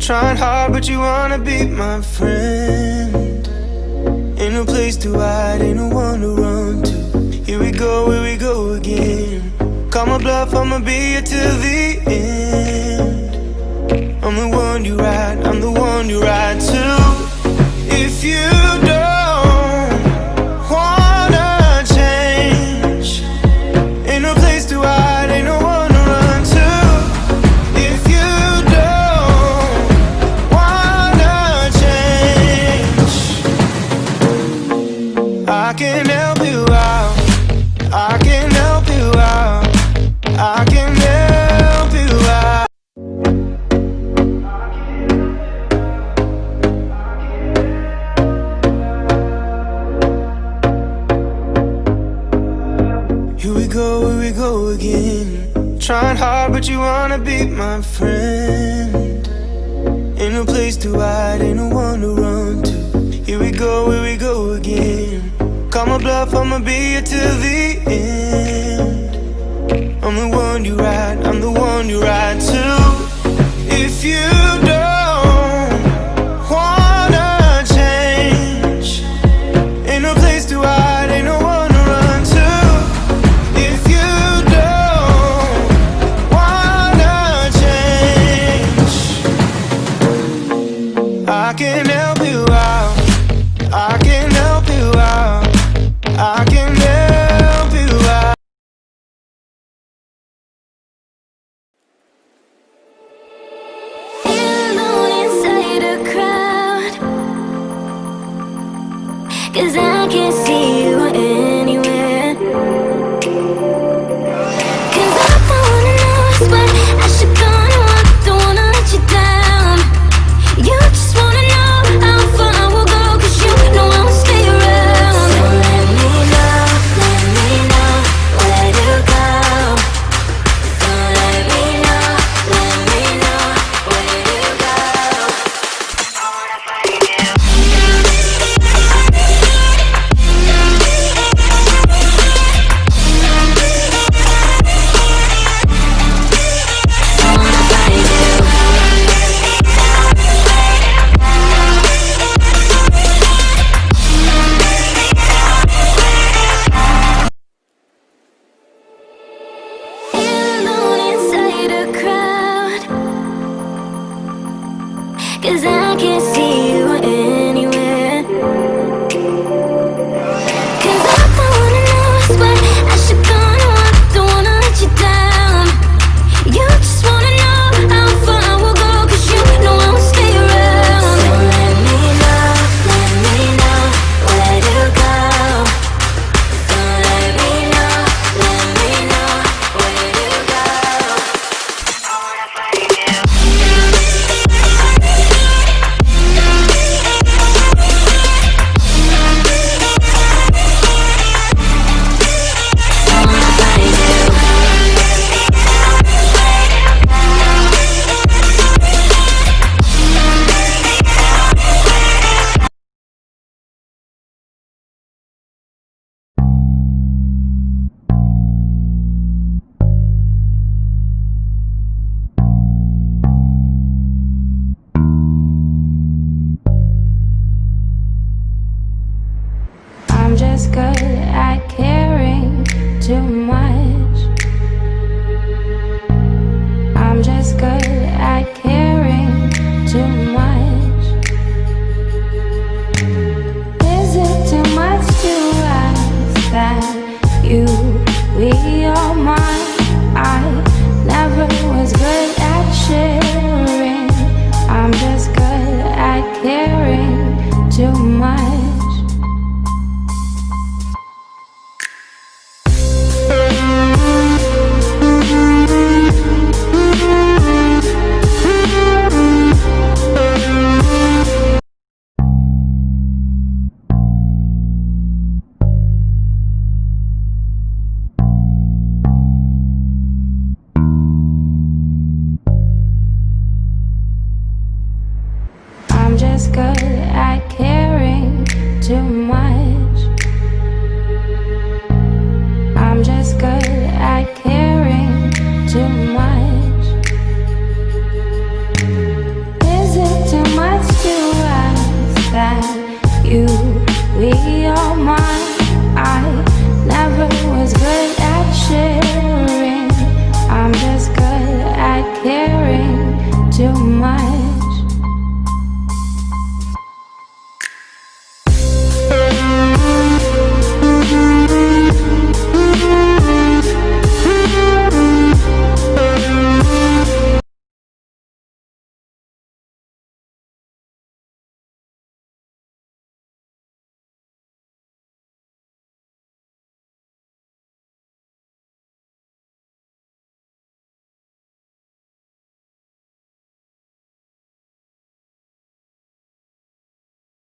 Trying hard, but you wanna be my friend. Ain't no place to hide, ain't no one to run to. Here we go again. Call my bluff, I'ma be here till the end. I'm the one you ride, I'm the one you ride to. If you don't wanna change, ain't no place to hide, ain't no one to run to. If you don't wanna change, I can help you out, I can help you out, I can help you out. Here we go again. Trying hard, but you wanna be my friend. Ain't no place to hide, ain't no one to run to. Here we go again. Call my bluff, I'ma be here till the end. I'm the one you ride, I'm the one you ride to. If you don't wanna change, ain't no place to hide, ain't no one to run to. If you don't wanna change, I can help you out, I can help you out, I can help you out. Alone inside a crowd, 'cause I can't see you anywhere. 'Cause I don't wanna lose, but I should go and walk, don't wanna let you down. You just wanna know how far I will go, 'cause you know I won't stay around. So let me know where to go. So let me know where to go. I wanna find you. Alone inside a crowd, 'cause I can't see you anywhere. 'Cause I don't wanna lose, but I should go and walk, don't wanna let you down. You just wanna know how far I will go, 'cause you know I won't stay around. So let me know where to go. So let me know where to go. I wanna find you. I'm just good at caring too much. I'm just good at caring too much. Is it too much to ask that you be all mine? I never was good at sharing. I'm just good at caring too much. I'm just good at caring too much. I'm just good